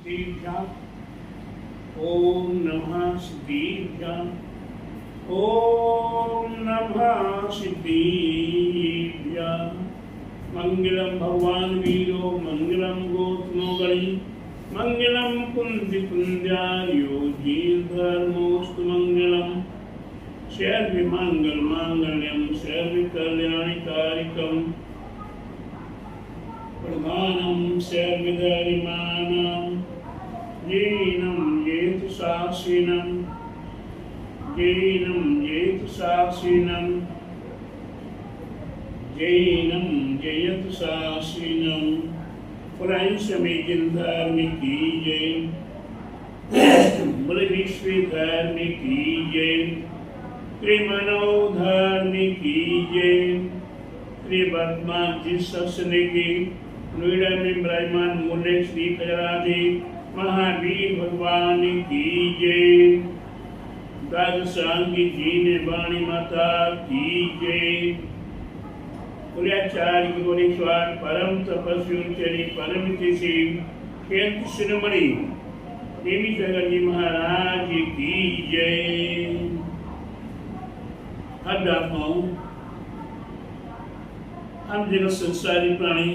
सिद्धिभ्याम् ओम नमः सिद्धिभ्याम् ओम नमः सिद्धिभ्याम्। मंगलम भगवान वीरो मंगलम गोत्मोगणी मंगलम कुंदी कुंद्यायो धर्मोस्तु मंगलम सर्व मंगल मांगल्यम सर्व कल्याणकारिकम प्रधानम सर्वधर्माणां जैनं येतु शासिनं जैनं येतु शासिनं जैनं जयतु शासिनं। फ्रांस में जिन धर्म की जय बोले विश्व धर्म की जय त्रिमनो धर्म की जय वर्तमान जिस सत्सने की नोएडा में ब्रह्मांड मूल्य श्री खजराजी महावीर भगवान की जय। दादसांगी जी ने वाणी माता की जय। कुल्याचार्य गुरुश्वर परम तपस्वी चरी परम ऋषि केंद्र शिरोमणि देवी शंकर जी महाराज की जय। अब हम जगत संसारी प्राणी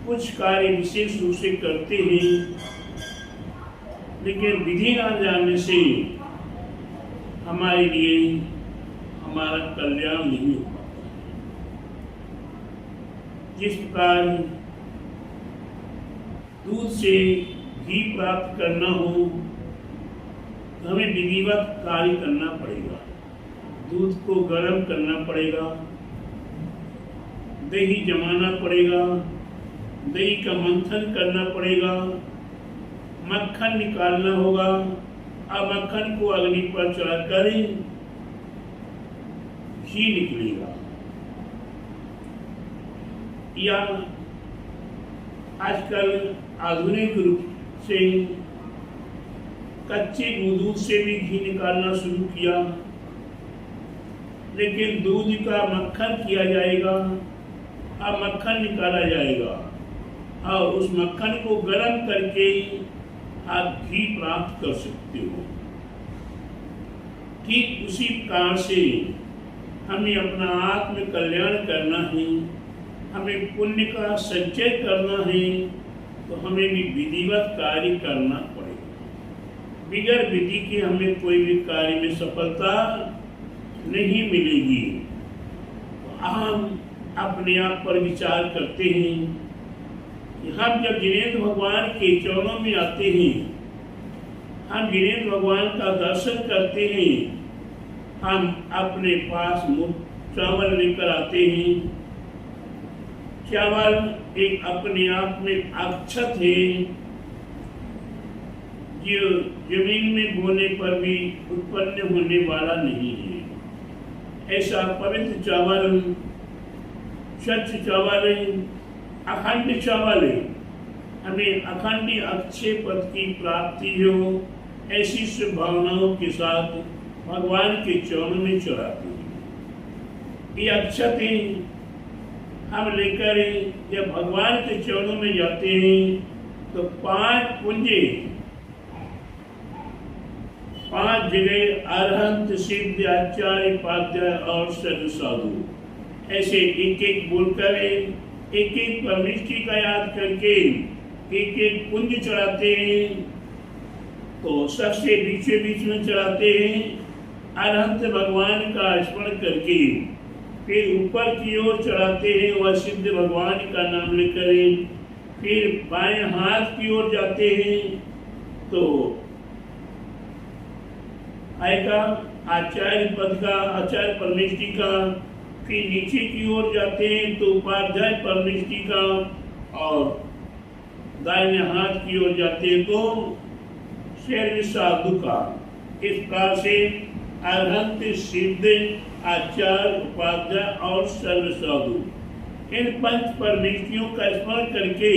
कुछ कार्य विशेष रूप से करते हैं, लेकिन विधि न जानने से हमारे लिए हमारा कल्याण नहीं हो पाता। जिस प्रकार दूध से घी प्राप्त करना हो तो हमें विधिवत कार्य करना पड़ेगा। दूध को गर्म करना पड़ेगा, दही जमाना पड़ेगा, दही का मंथन करना पड़ेगा, मक्खन निकालना होगा। अब मक्खन को अग्नि पर चढ़ाकर घी निकलेगा। या आजकल आधुनिक रूप से कच्चे दूध से भी घी निकालना शुरू किया, लेकिन दूध का मक्खन किया जाएगा। अब मक्खन निकाला जाएगा और उस मक्खन को गर्म करके आप घी प्राप्त कर सकते हो। ठीक उसी प्रकार से हमें अपना आत्म कल्याण करना है, हमें पुण्य का संचय करना है, तो हमें भी विधिवत कार्य करना पड़ेगा। बिगैर विधि के हमें कोई भी कार्य में सफलता नहीं मिलेगी। तो हम अपने आप पर विचार करते हैं कि हम जब जिनेन्द्र भगवान के चरणों में आते हैं, हम जिनेन्द्र भगवान का दर्शन करते हैं, हम अपने पास चावल लेकर आते हैं। चावल एक अपने आप में अक्षत है, जो जमीन में बोने पर भी उत्पन्न होने वाला नहीं है। ऐसा पवित्र चावल, स्वच्छ चावल, अखंड चावल, हमें अखंड अक्षय पद की प्राप्ति हो, ऐसी शुभ भावनाओं के साथ भगवान के चरणों में चढ़ाते हैं। ये अक्षतें हम लेकर जब भगवान के चरणों में जाते हैं तो 5 पुंजे, 5 जगह अरहंत सिद्ध आचार्य पाध्याय और सर्व साधु ऐसे एक एक बोलकर एक एक परमेष्ठी का याद करके एक एक पुंज चढ़ाते हैं। तो सबसे बीचे बीच में चढ़ाते हैं अरहंत भगवान का स्मरण करके, फिर ऊपर की ओर चढ़ाते हैं वह सिद्ध भगवान का नाम लेकर, फिर बाएं हाथ की ओर जाते हैं तो आएगा आचार्य पद का, आचार्य परमेष्ठी का, फिर नीचे की ओर जाते हैं तो उपाध्याय परमेष्ठी का, और दाहिने हाथ की ओर जाते हैं तो सर्व साधु का। इस प्रकार से अरहंत सिद्ध आचार्य उपाध्याय और सर्व साधु इन 5 परमेष्ठियों का स्मरण करके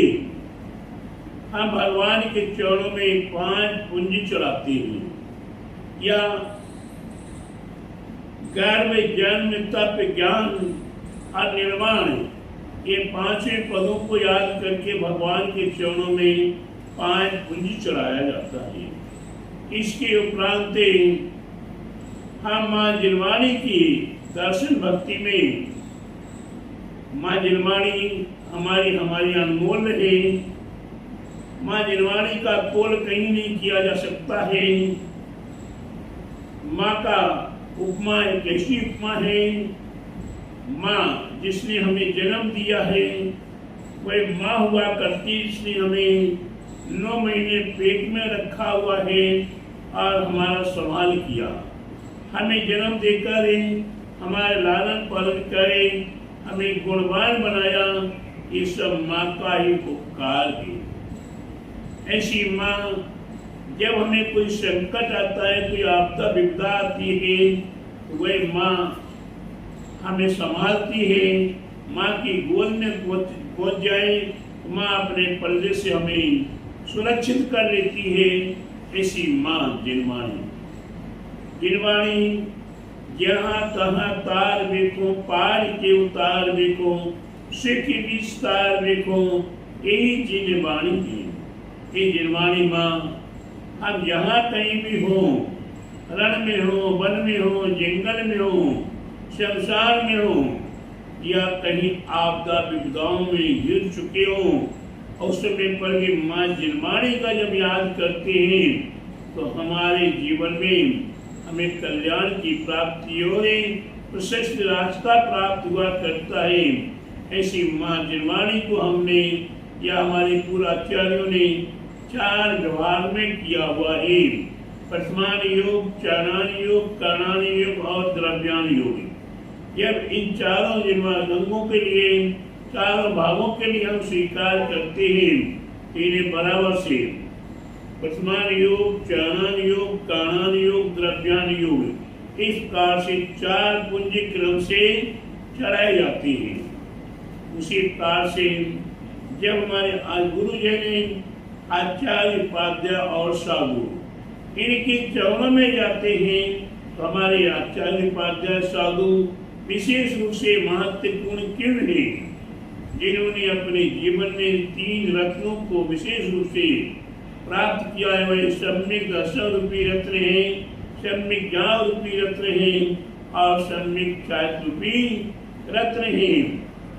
हम भगवान के चरणों में 5 पुंज चढ़ाते हैं। या गर्भ जन्म तप ज्ञान और निर्वाण ये पांचवें पदों को याद करके भगवान के चरणों में 5 पुंज चढ़ाया जाता है। इसके उपरांत हम माँ जिलवाणी की दर्शन भक्ति में, माँ जिलवाणी हमारी अनमोल है। माँ जिलवाणी का तोल कहीं नहीं किया जा सकता है। माँ का उपमा एक ऐसी उपमा है, माँ जिसने हमें जन्म दिया है वह माँ हुआ करती, जिसने हमें 9 महीने पेट में रखा हुआ है और हमारा संभाल किया, हमें जन्म देकर हमारे लालन पालन करे, हमें गुणवान बनाया, ये सब माँ का ही उपकार है। ऐसी माँ जब हमें कोई संकट आता है, कोई आपदा विपदा आती है, तो वह माँ हमें संभालती है। माँ की गोद में पहुंच जाए तो माँ अपने पल्ले से हमें सुरक्षित कर लेती है। ऐसी माँ जिलवाणी। जिलवाणी जहाँ तहाँ तार देखो, पार के उतार देखो, सिख विस्तार देखो, यही जिलवाणी है। ये जिलवाणी माँ हम जहाँ कहीं भी हो, रण में हो, वन में हो, जंगल में हो, शमशान में हो, या कहीं आपदा विपदाओं में गिर चुके हो, उस समय पर भी माँ जिलवाणी का जब याद करते हैं तो हमारे जीवन में हमें कल्याण की प्राप्ति और प्रशस्त रास्ता प्राप्त हुआ करता है। ऐसी माँ जिलवाणी को हमने या हमारे पूर्वाचार्यों ने 4 विभाग में किया हुआ है। प्रथमान योग, चारण योग, करण योग और द्रव्यान योग। जब इन चारों अंगों के लिए, चारों भागों के लिए हम स्वीकार करते हैं, इन्हें बराबर से प्रथमान योग, चारण योग, करण योग, द्रव्यान योग, इस प्रकार से 4 पुंज क्रम से चढ़ाए जाते हैं। उसी प्रकार से जब हमारे गुरुजन आचार्य, उपाध्याय और साधु इनके चरणों में जाते हैं तो हमारे आचार्य, उपाध्याय, साधु विशेष रूप से महत्वपूर्ण क्यों है, जिन्होंने अपने जीवन में 3 रत्नों को विशेष रूप से प्राप्त किया है। वह सम्यक दर्शन रूपी रत्न है, सम्यक ज्ञान रूपी रत्न है और सम्यक चारित्र रूपी रत्न है।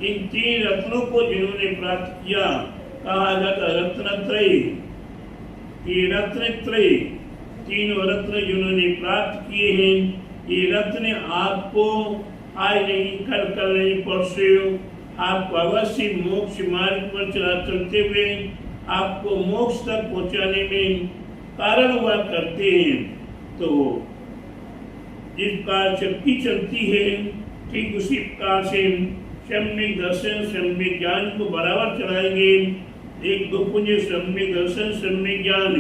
इन 3 रत्नों को जिन्होंने प्राप्त किया कहा जाता रत्नत्रय। ये रत्नत्रय, 3 रत्न जिन्होंने प्राप्त किए हैं, ये रत्न आपको आज नहीं, कल नहीं, परसों आपको अवश्य मोक्ष मार्ग पर चलते हुए आपको मोक्ष तक पहुंचाने में कारण हुआ करते हैं। तो जिस प्रकार चक्की चलती है, ठीक उसी प्रकार से सम्यक दर्शन, सम्यक ज्ञान को बराबर चलाएंगे। 1-2 पुंज सम्यक दर्शन, सम्यक ज्ञान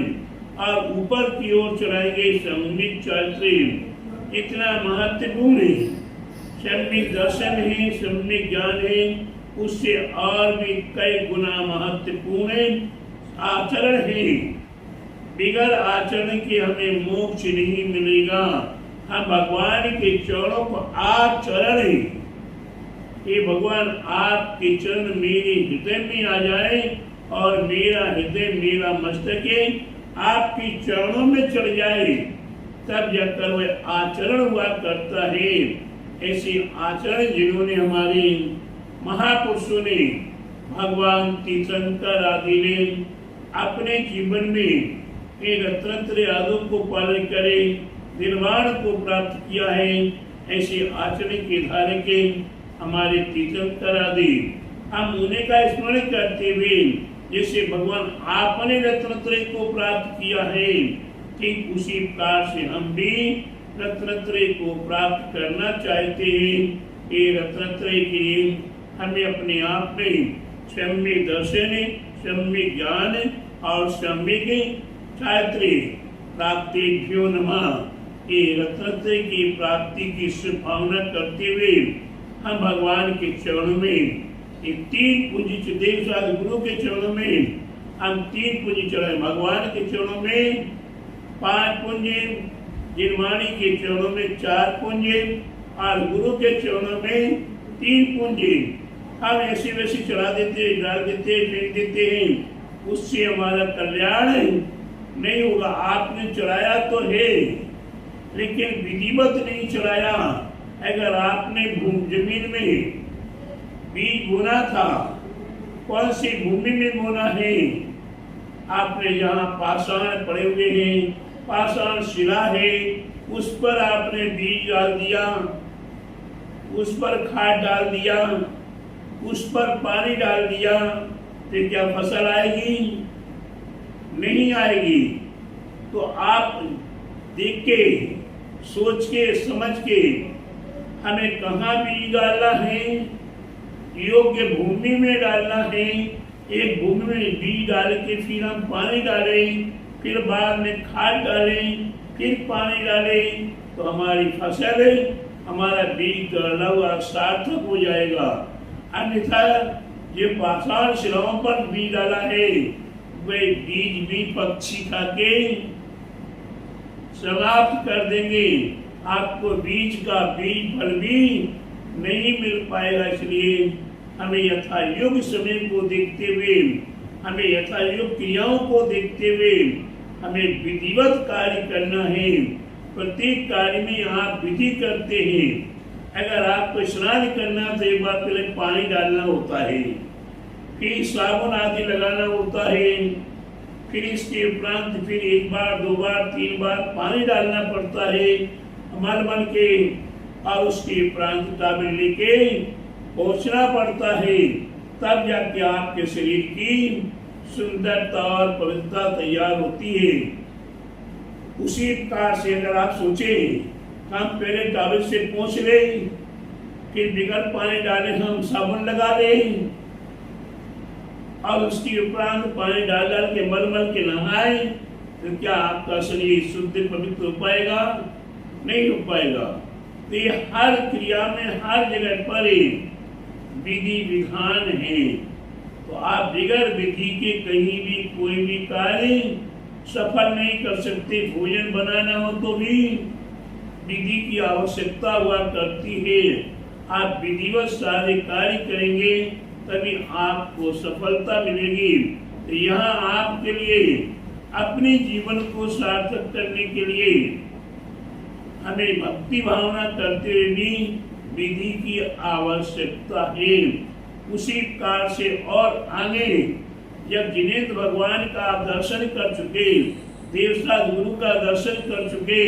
और ऊपर की ओर चलाएंगे सम्यक चारित्र। इतना महत्वपूर्ण है। सम्यक दर्शन है, सम्यक ज्ञान है, उससे और भी कई गुना महत्वपूर्ण आचरण है। बिगड़ आचरण के हमें मोक्ष नहीं मिलेगा। हम भगवान के चरणों को आचरण है। ये भगवान आपके चरण मेरे हृदय में आ जाए और मेरा हृदय, मेरा मस्तक आपके चरणों में चढ़ जाए, तब जाकर वह आचरण हुआ करता है। ऐसे आचरण जिन्होंने हमारे महापुरुषों ने, भगवान तीर्थंकर आदि ने अपने जीवन में ये रत्नत्रय आदों को पालन करे, निर्वाण को प्राप्त किया है। ऐसे आचरण के धारे के हमारे तीर्थंकर आदि, हम उन्हें का स्मरण करते हुए जैसे भगवान आपने रत्नत्रय को प्राप्त किया है, ठीक उसी प्रकार से हम भी रत्नत्रय को प्राप्त करना चाहते हैं। ये रत्नत्रय के लिए हमें अपने आप में सम्यक दर्शन, सम्यक ज्ञान और सम्यक चारित्र प्राप्तिभ्यो नमः। ये रत्नत्रय की प्राप्ति की शुभकामना करते हुए हम भगवान के चरणों में ये 3 पुंज, देव साधु गुरु के चरणों में हम 3 पुंज चढ़ाए। भगवान के चरणों में 5 पुंज, जिलवाणी के चरणों में 4 पुंज और गुरु के चरणों में 3 पुंज। हम ऐसे वैसे चढ़ा देते हैं, डाल देते हैं, फेंक देते हैं, उससे हमारा कल्याण नहीं होगा। आपने चढ़ाया तो है, लेकिन विधिवत नहीं चढ़ाया। अगर आपने जमीन में बीज बोना था, कौन सी भूमि में बोना है? आपने जहाँ पाषाण पड़े हुए हैं, पाषाण शिला है, उस पर आपने बीज डाल दिया, उस पर खाद डाल दिया, उस पर पानी डाल दिया, तो क्या फसल आएगी? नहीं आएगी। तो आप देख के, सोच के, समझ के हमें कहाँ बीज डालना है? योग्य भूमि में डालना है। एक भूमि में बीज डाल के फिर हम पानी डालें, फिर बाद में खाद डालें, फिर पानी डालें, तो हमारी फसल, हमारा बीज डाला हुआ सार्थक हो जाएगा। अन्यथा ये पाषाण शिलाओं पर बीज डाला है, वे बीज भी पक्षी खा के समाप्त कर देंगे। आपको बीज का बीज फल भी नहीं मिल पाएगा। इसलिए हमें यथायोग्य समय को देखते हुए, हमें यथायोग्य क्रियाओं को देखते हुए हमें विधिवत कार्य करना है। प्रत्येक कार्य में आप विधि करते हैं। अगर आपको स्नान करना तो एक बार पहले पानी डालना होता है, फिर साबुन आदि लगाना होता है, फिर इसके उपरांत फिर एक बार, दो बार, तीन बार पानी डालना पड़ता है मल मल के, और उसके उपरांत ताबीर लेके पहुंचना पड़ता है। तब जाके आपके शरीर की सुंदरता और पवित्रता तैयार होती है। उसी प्रकार से अगर आप सोचे, हम पहले ताबीर से पहुंच ले, फिर बिगर पानी डाले हम साबुन लगा दें, और उसके उपरांत पानी डाल डाल के मल मल के नहाए, तो क्या आपका शरीर शुद्ध पवित्र हो पाएगा? नहीं हो पाएगा। तो ये हर क्रिया में, हर जगह पर विधि विधान है। तो आप बिगर विधि के कहीं भी कोई भी कार्य सफल नहीं कर सकते। भोजन बनाना हो तो भी विधि की आवश्यकता हुआ करती है। आप विधिवत सारे कार्य करेंगे तभी आपको सफलता मिलेगी। तो यहाँ आपके लिए अपने जीवन को सार्थक करने के लिए हमें भक्ति भावना करते हुए भी विधि की आवश्यकता है। उसी प्रकार से और आगे जब जिनेंद्र भगवान का आप दर्शन कर चुके, देवसाद गुरु का दर्शन कर चुके,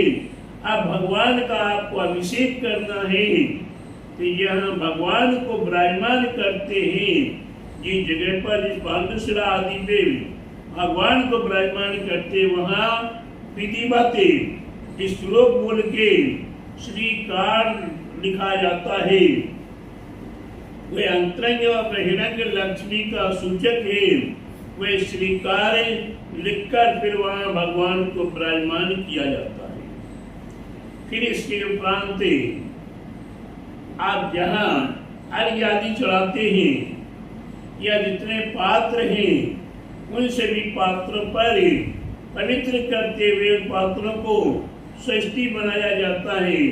अब भगवान का आपको अभिषेक करना है। तो यहाँ भगवान को विराजमान करते हैं। जिस जगह पर, जिस पांडुशिला आदि पे भगवान को विराजमान करते, वहाँ विधिवत इस श्लोक बोल के श्रीकार लिखा जाता है। वे अंतरंग व बहिरंग लक्ष्मी का सूचक है। वे श्रीकार लिखकर फिर वहाँ भगवान को विराजमान किया जाता है। फिर इसके उपरांत आप जहाँ अर्घ्य आदि चढ़ाते हैं, या जितने पात्र हैं उन सभी पात्रों पर पवित्र करते हुए पात्रों को षष्ठी बनाया जाता है।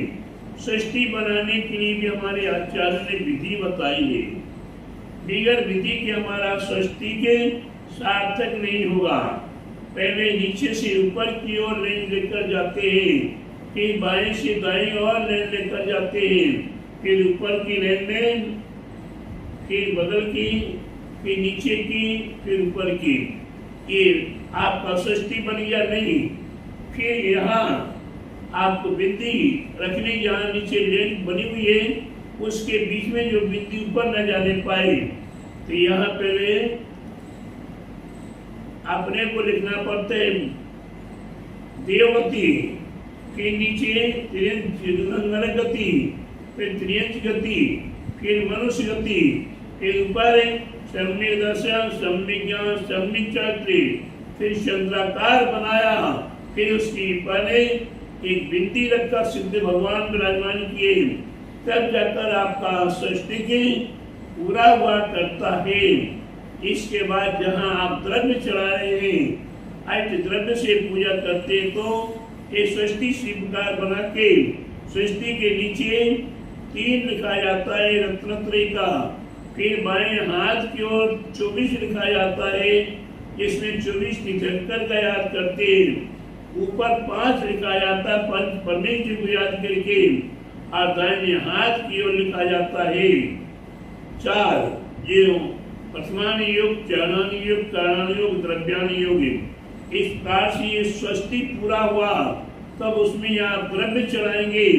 षष्ठी बनाने के लिए भी हमारे आचार्य ने विधि बताई है। बिगर विधि के हमारा षष्ठी के सार्थक नहीं होगा। पहले नीचे से ऊपर की ओर लेन लेकर जाते हैं, फिर बाएं से दाएं ओर लेन लेकर जाते हैं, फिर ऊपर की लेन में, फिर बगल की, फिर नीचे की, फिर ऊपर की। ये आपका षष्ठी बन गया नहीं। फिर यहाँ आपको बिंदी रखने, जहाँ नीचे लेन बनी हुई है उसके बीच में जो बिंदी ऊपर न जाने पाए, तो यहाँ पहले अपने को लिखना पड़ता है देवगति, फिर नीचे नरगति, फिर त्रियंच गति, फिर मनुष्य गति, फिर ऊपर सम्यक दर्शन, सम्यक ज्ञान, सम्यक चातुर्य, फिर चंद्राकार बनाया, फिर उसकी पहले एक बिंदी रखकर सिद्ध भगवान विराजमान किए, तब जाकर आपका षष्ठी के पूरा हुआ करता है। इसके बाद जहाँ आप द्रव्य चढ़ा रहे हैं, आज द्रव्य से पूजा करते हैं, तो ये षष्ठी शिवकार बना के षष्ठी के नीचे 3 लिखा जाता है रत्नत्रय का, फिर बाएं हाथ की ओर 24 लिखा जाता है, इसमें 24 तीर्थंकर का याद करते हैं। ऊपर 5 लिखा जाता है, पंच परमेश्वर को याद करके, और दाहिने हाथ की ओर लिखा जाता है 4 ये प्रथमानि योग, चरणानि योग, कारणानि योग, द्रव्यानि योग। इस प्रकार से ये स्वस्ति पूरा हुआ, तब उसमें आप द्रव्य चढ़ाएंगे,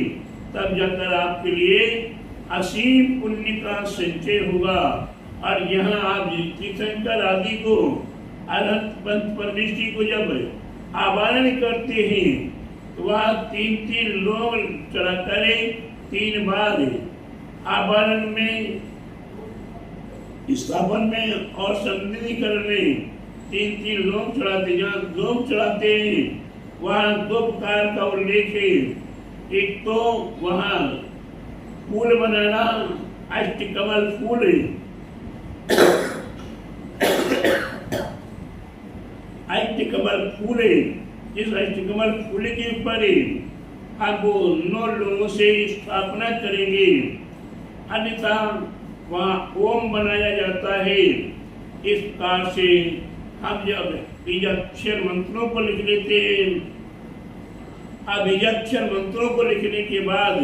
तब जाकर आपके लिए असीम पुण्य का संचय होगा। और यहाँ आप तीर्थंकर आदि को, अनंत पंच परमेश्वरी को जब आवाहन करते हैं, तो वह 3-3 लोग चढ़ा करें, 3 बार आवाहन में, स्थापन में और संधिकरण में 3-3 लोग चढ़ाते। जहाँ लोग चढ़ाते हैं वहाँ 2 प्रकार का उल्लेख है। एक तो वहाँ फूल बनाना, अष्टकमल फूल, अष्टकमल फूल, जिस अष्टकमल फूल के ऊपर हम वो 9 लोगों से स्थापना करेंगे, अन्यथा वहाँ ओम बनाया जाता है। इस प्रकार से हम जब बीजाक्षर मंत्रों को लिख लेते हैं, अब बीजाक्षर मंत्रों को लिखने के बाद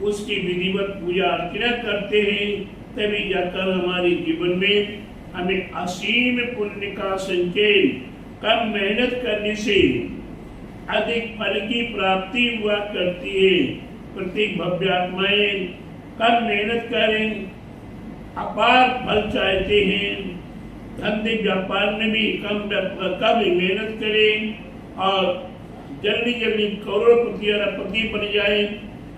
उसकी विधिवत पूजा अर्चना करते हैं, तभी जाकर हमारे जीवन में हमें असीम पुण्य का संचय, कम मेहनत करने से अधिक फल की प्राप्ति हुआ करती है। प्रत्येक भव्य आत्माएं कम मेहनत करें, अपार फल चाहते हैं। धंधे व्यापार में भी कम मेहनत करें और जल्दी जल्दी करोड़पति और पति बन जाए,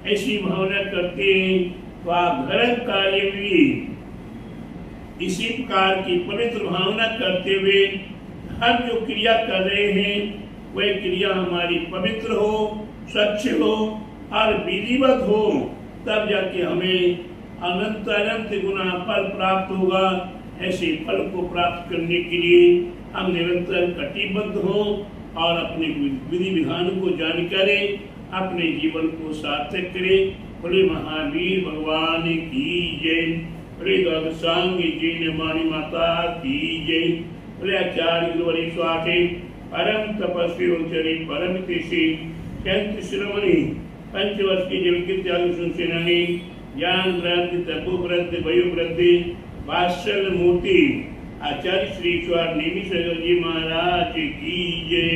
ऐसी भावना करते हैं। तो आप धर्म कार्य में भी इसी प्रकार की पवित्र भावना करते हुए हम जो क्रिया कर रहे हैं, वह क्रिया हमारी पवित्र हो, स्वच्छ हो और विधिवत हो, तब जाके हमें अनंत अनंत गुना फल प्राप्त होगा। ऐसे फल को प्राप्त करने के लिए हम निरंतर कटिबद्ध हों और अपने विधि विधान को जानकर अपने जीवन को सार्थक करें। बोले महावीर भगवान की जय, बोले द्वादशांग जैन मानी माता की जय, बोले आचार्य गुरुवरी स्वामी परम तपस्वी उच्चरी परम तेषी संत शिरोमणि पंचवर्ष की जल के त्याग सुनसेनानी ज्ञान वृद्धि तपो वृद्धि वयो वृद्धि वात्सल मूर्ति आचार्य श्री ईश्वर निमिष जी महाराज की जय।